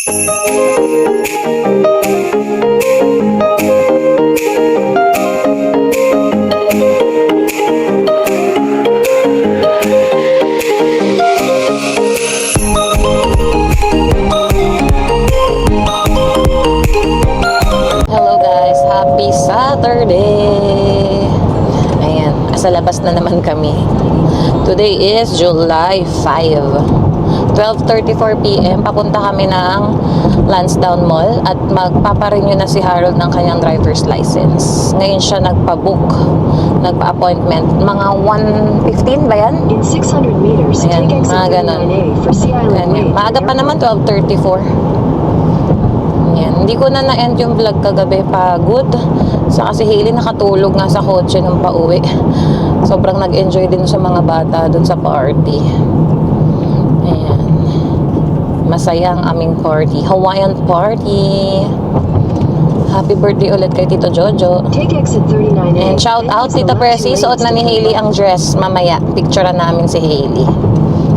Saturday. Ayan, sa labas na naman kami. Today is July 5. 12:34 PM. Papunta kami ng Lansdowne Mall at magpaparenew na si Harold ng kanyang driver's license. Ngayon siya nagpa-appointment. Mga 1:15 ba yan? In 600 meters, ayan, take exit mga ganon. 39A for Sea Island Way. Maaga pa naman, 12:34. Yan. Hindi ko na na-end yung vlog kagabi. Pagod. Si Hailey nakatulog nga sa kotse nung pauwi. Sobrang nag-enjoy din sa mga bata dun sa party. Ayan. Masaya ang aming party. Hawaiian party. Happy birthday ulit kay Tito Jojo. Take exit 39A. And shout out Tita Presi. Suot na ni Hailey ang dress. Mamaya, picturean namin si Hailey.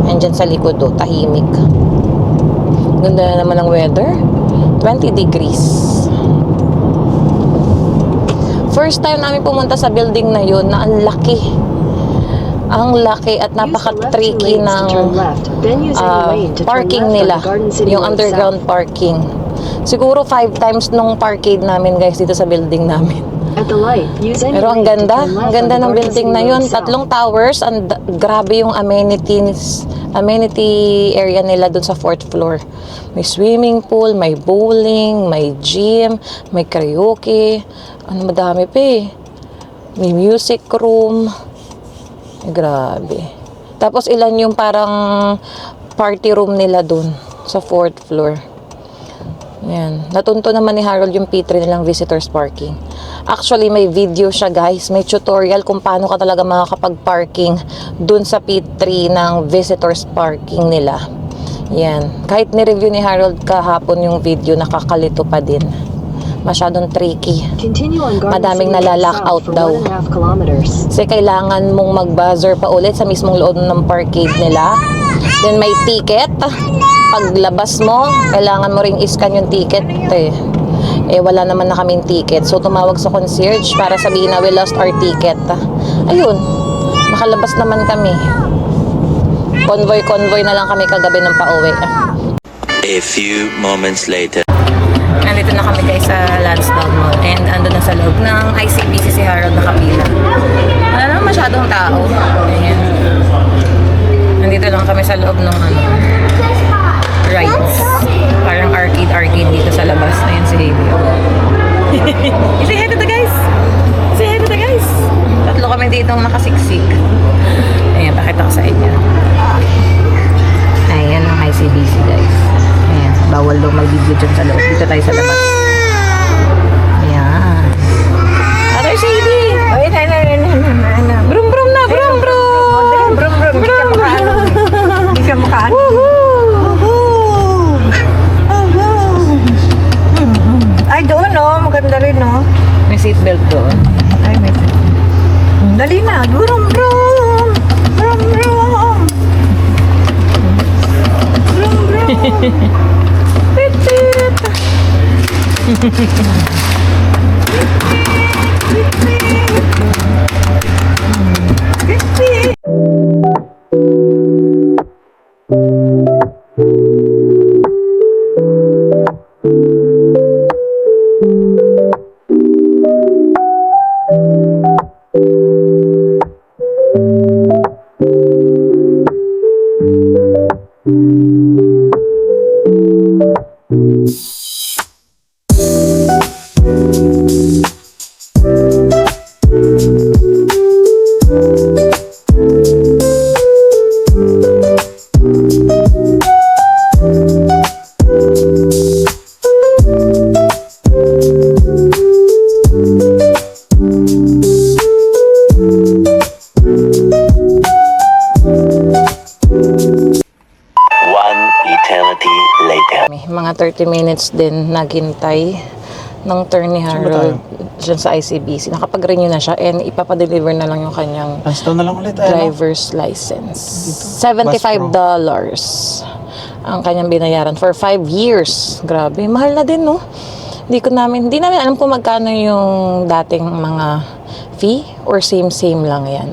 Andyan sa likod do, tahimik. Ganda na naman ang weather. 20 degrees. First time namin pumunta sa building na yun na ang laki. Ang laki at napaka-tricky ng parking nila. Yung underground parking. Siguro 5 times nung parkade namin guys dito sa building namin. Pero ang ganda. Ang ganda ng building na yun. 3 towers. Grabe yung amenity area nila dun sa 4th floor. May swimming pool, may bowling, may gym, may karaoke. Madami pa eh. May music room. Grabe. Tapos ilan yung parang party room nila dun sa 4th floor. Yan. Natunto naman ni Harold yung P3 nilang visitors parking. Actually, may video siya guys. May tutorial kung paano ka talaga makakapag-parking dun sa P3 ng visitors parking nila. Yan. Kahit ni-review ni Harold kahapon yung video, nakakalito pa din. Masyadong tricky. Madaming nalalock out daw. Kasi kailangan mong mag-buzzer pa ulit sa mismong loob ng parkade nila. Then may ticket. Paglabas mo, kailangan mo ring iscan yung ticket eh. Wala naman na kaming ticket. So tumawag sa concierge para sabihin na we lost our ticket. Ayun, nakalabas naman kami. Convoy na lang kami kagabi ng pauwi. A few moments later. Nandito na kami guys sa Lansdowne Mall and ando na sa loob ng ICBC si Harold nakapila. Wala naman masyadong tao. Ayan. Nandito lang kami sa loob ng rides. Parang arcade dito sa labas. Ayan si Hailey. Say hi to the guys! Say hi to the guys! Tatlo kami dito nakasiksik. Ayan, pakita ko sa inyo. Ayan ang ICBC guys. Ayan, bawal daw mag-video dyan sa loob. Dito tayo sa labas. Ayan. Ate si Hailey! Brum brum na! Brum brum! Brum brum! Hindi ka makaano. Ay, doon, no? Maganda rin, no? May seatbelt doon. Ay, may seatbelt. Dali na. Brum, brum! Brum, brum! Brum, brum! Tit, tit! Tit, tit! Mga 30 minutes din naghintay ng turn ni Harold dyan sa ICBC. Nakapag-renew na siya and ipapadeliver na lang yung kanyang na lang ulit, driver's license. $75. ang kanyang binayaran for 5 years. Grabe, mahal na din, no? Hindi namin alam kung magkano yung dating mga fee or same lang yan.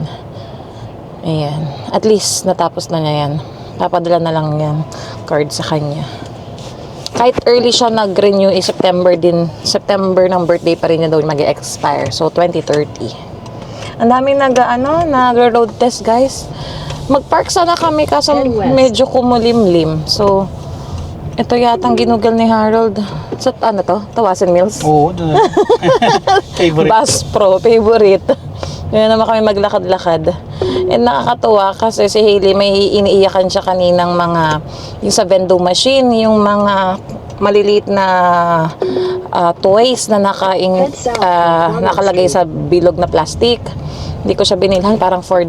Ayan. At least, natapos na niya yan. Papadala na lang yan card sa kanya. Kahit early siya nag-renew, September ng birthday pa rin niya daw mag-expire. So, 2030. Ang daming nag-road test, guys. Mag-park sana kami kaso medyo kumulimlim. So, ito yatang ginugal ni Harold. Sa Tawasin Mills? Oo, doon. Favorite. Bass Pro, favorite. Ngayon naman kami maglakad-lakad. And nakakatuwa kasi si Hailey may iniiyakan siya kaninang yung sa vending machine, yung mga maliliit na toys na nakalagay sa bilog na plastic. Hindi ko siya binilhan, parang $4.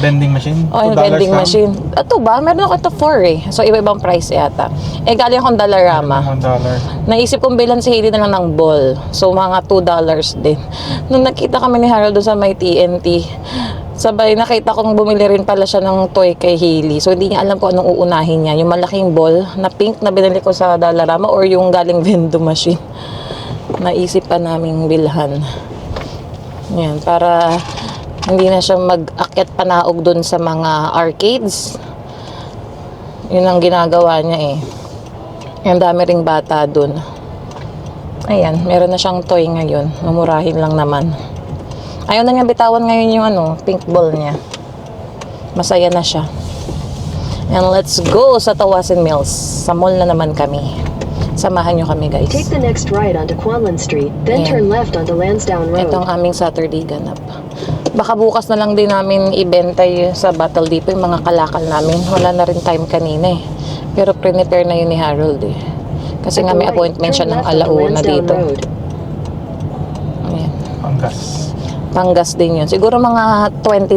Vending machine? Oh, yung vending machine. Ito ba? Meron ako ito 4 eh. So, iba-ibang price yata. Galing akong Dollarama. $1. Naisip kong bilhan si Hailey na lang ng ball. So, mga $2 din. Nung nakita kami ni Harold doon sa may TNT, sabay nakita kong bumili rin pala siya ng toy kay Hailey. So, hindi niya alam kung anong uunahin niya. Yung malaking ball na pink na binili ko sa Dollarama or yung galing vending machine. Naisip pa naming bilhan. Yan, para hindi na siya mag-akyat panaog dun sa mga arcades. Yun ang ginagawa niya eh. Ang dami ring bata dun. Ayan, meron na siyang toy ngayon. Mamurahin lang naman. Ayaw na niya bitawan ngayon yung pink ball niya. Masaya na siya. And let's go sa Tawasin Mills. Sa mall na naman kami. Samahan nyo kami, guys. Take the next right onto Kwanlun Street, then Ayan. turn left onto Lansdowne Road. Ito ang aming Saturday ganap. Baka bukas na lang din namin ibenta sa Battle Depot yung mga kalakal namin. Wala na rin time kanina eh. Pero prepare na yun ni Harold eh. Kasi nga may appointment siya ng alauna dito. Ayan. Panggas din yun. Siguro mga $20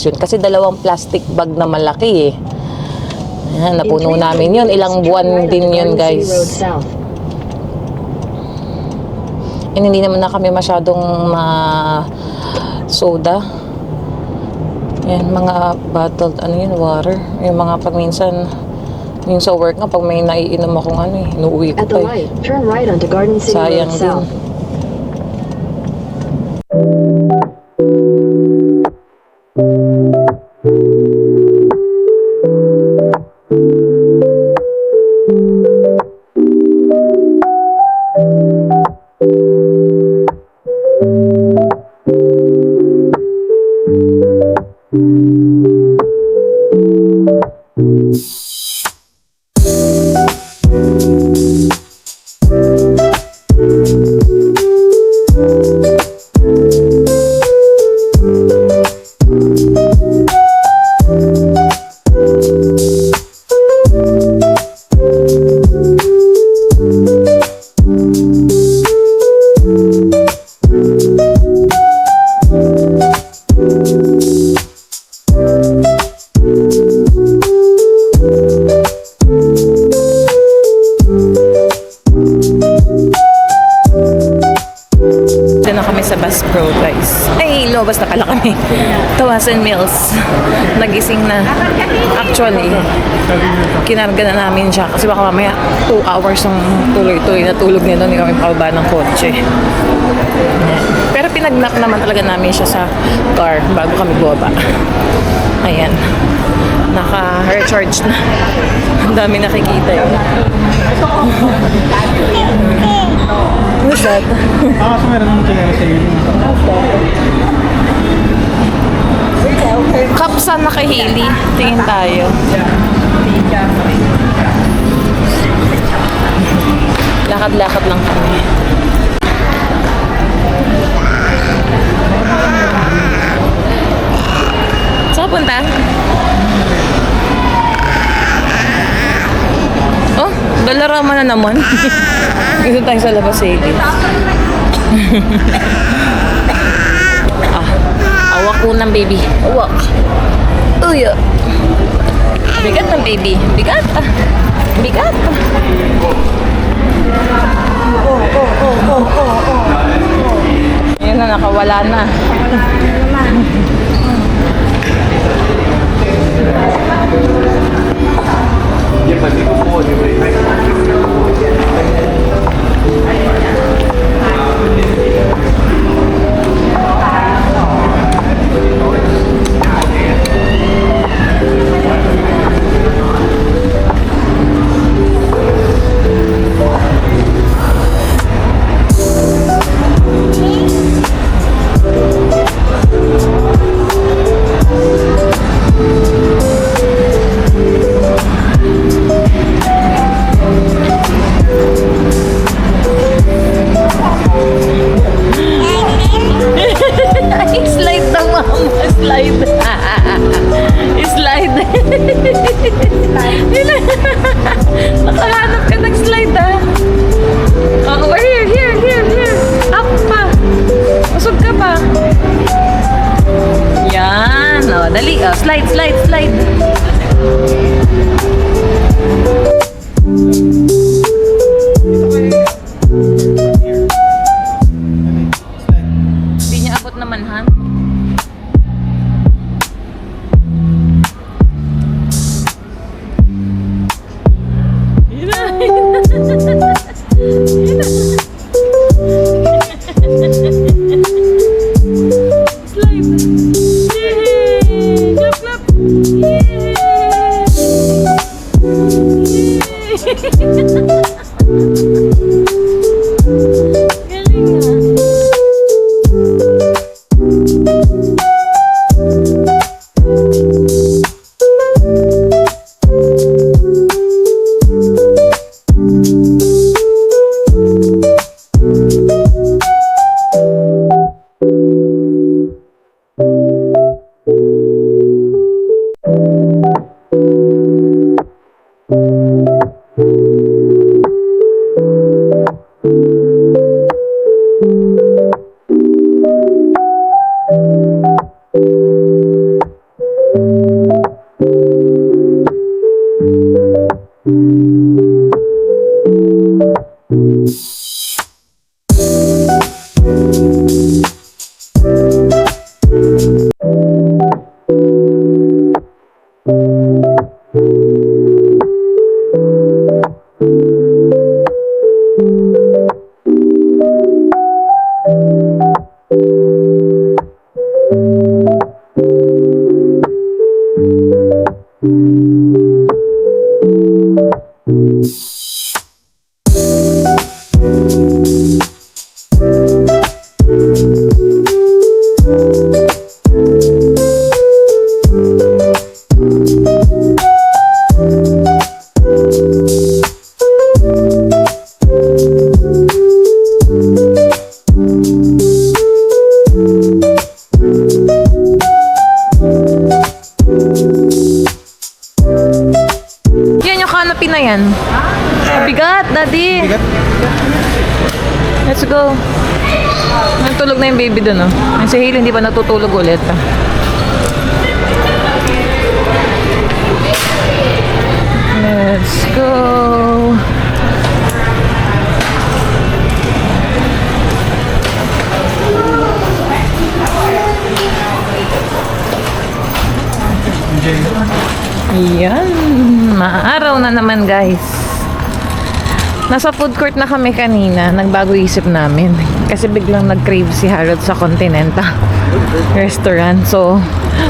yun. Kasi dalawang plastic bag na malaki eh. Ayan, napuno namin yun. Ilang buwan din yun, guys. And hindi naman na kami masyadong soda. Yan, mga bottled, water. Yung mga pagminsan, yung sa work nga, pag may naiinom akong inuwi ko At the pa light, turn right onto Garden City sayang Road din. South. Sa Bass Pro, guys. Ay, lobas na pala kami. Tawasin Mills. Nagising na. Actually, kinarga na namin siya kasi baka mamaya 2 hours ng tuloy-tuloy na tulog nito. Hindi kami pababa ng kotse. Pero pinag-knock naman talaga namin siya sa car bago kami bumaba. Ayan. Naka-recharge na. Ang dami nakikita yun. What's that? So meron naman talaga sa iyo. Kapsan na kay Hailey. Tingin tayo. Lakad-lakad lang kami. Saan ka punta? Oh, Dollarama na naman. Dito tayo sa labas, Hailey. Awak po ng baby. Awak. Uy. Bigat ng baby. Bigat. Bigat. Ayun na, nakawala na. Yan yung canopy na yan. Bigat, daddy. Bigat. Let's go. Natulog na yung baby doon, oh. Yung si Hailey hindi pa natutulog ulit. Let's go. Yan. Maaraw na naman, guys. Nasa food court na kami kanina. Nagbago isip namin. Kasi biglang nag-crave si Harold sa Continental Restaurant. So,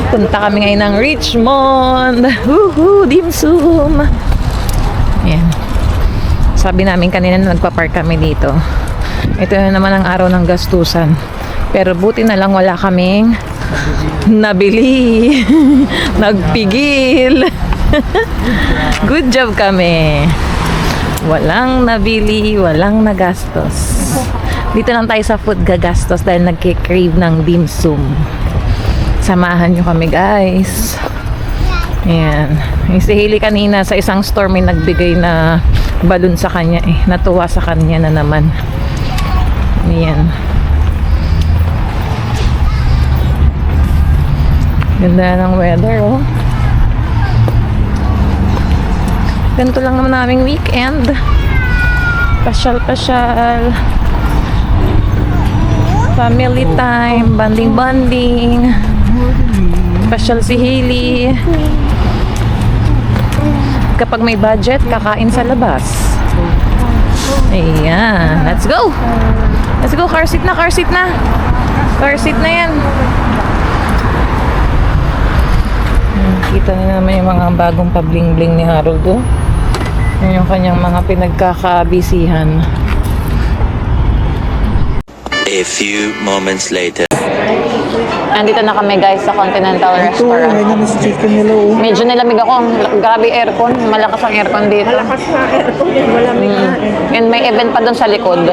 punta kami ngayon ng Richmond. Woohoo! Dim sum! Yan. Sabi namin kanina na nagpa-park kami dito. Ito na naman ang araw ng gastusan. Pero buti na lang wala kaming nabili. Nagpigil. Good job kami. Walang nabili, walang nagastos. Dito lang tayo sa food gagastos dahil nagkikrave ng dim sum. Samahan nyo kami, guys. Ayan. Yung si Hailey kanina sa isang store may nagbigay na balon sa kanya eh. Natuwa sa kanya na naman. Ayan. Ganda ng weather, oh. Ganito lang naman naming weekend. Pasyal-pasyal. Family time. Banding-banding. Pasyal si Hailey. Kapag may budget, kakain sa labas. Ayan. Let's go! Let's go. Car seat na, car seat na. Car seat na yan. Kita na naman yung mga bagong pabling-bling ni Harold, oh. Yung kanyang mga pinagkakabisihan. A few moments later. Andito na kami, guys, sa Continental Restaurant. Ganyan na chicken nila, oh. Medyo nilamig ako. Grabe aircon. Malakas ang aircon dito. Malakas na aircon din. Malamig na eh. And may event pa doon sa likod.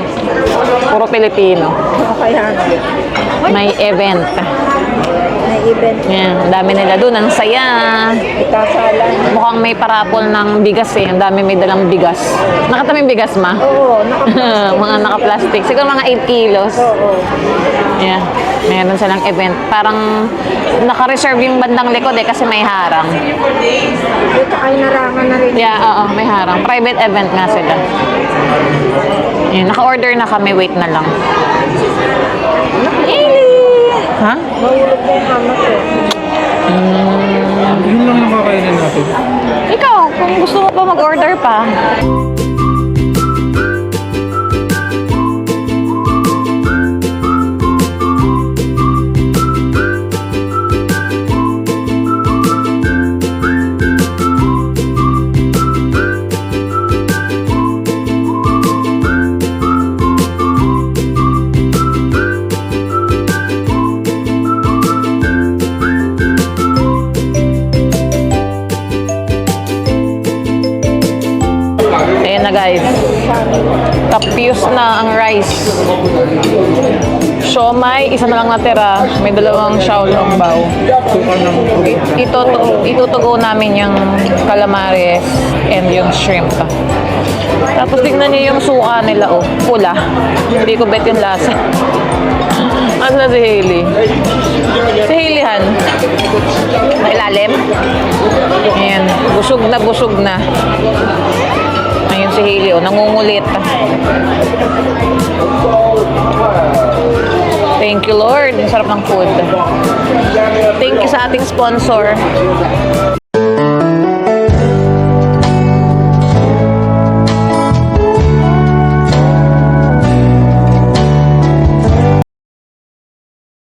Puro Pilipino. Kaya May event. may event. Yan, ang dami nila doon. Ang saya. Ikasalan. Mukhang may parapol ng bigas eh. Ang dami may dalang bigas. Nakataming bigas, ma? Oo, Mga naka-plastic. Siguro mga 8 kilos. Oo. Yeah. Meron silang event. Parang naka-reserve yung bandang likod eh kasi may harang. Dito ay narangan na rin. Yeah, oo, may harang. Private event nga sila. Yan, naka-order na kami. Wait na lang. Ha? Mahulog mo yung hamak eh. Yun lang nakakainin natin. Ikaw, kung gusto mo pa mag-order pa. Tapos na ang rice. Siomay, isa na lang natira. May dalawang xiaolongbao. Itutugo namin yung calamares and yung shrimp. Tapos tingnan niyo yung suka nila, oh. Pula. Hindi ko bet yung lasa. Asa si Hailey? Si Hailey, Han. Mailalim? Ayan. Busog na, busog na. Ayun si Hailey, oh. Nangungulit. Thank you, Lord. Ang sarap ng food. Thank you sa ating sponsor.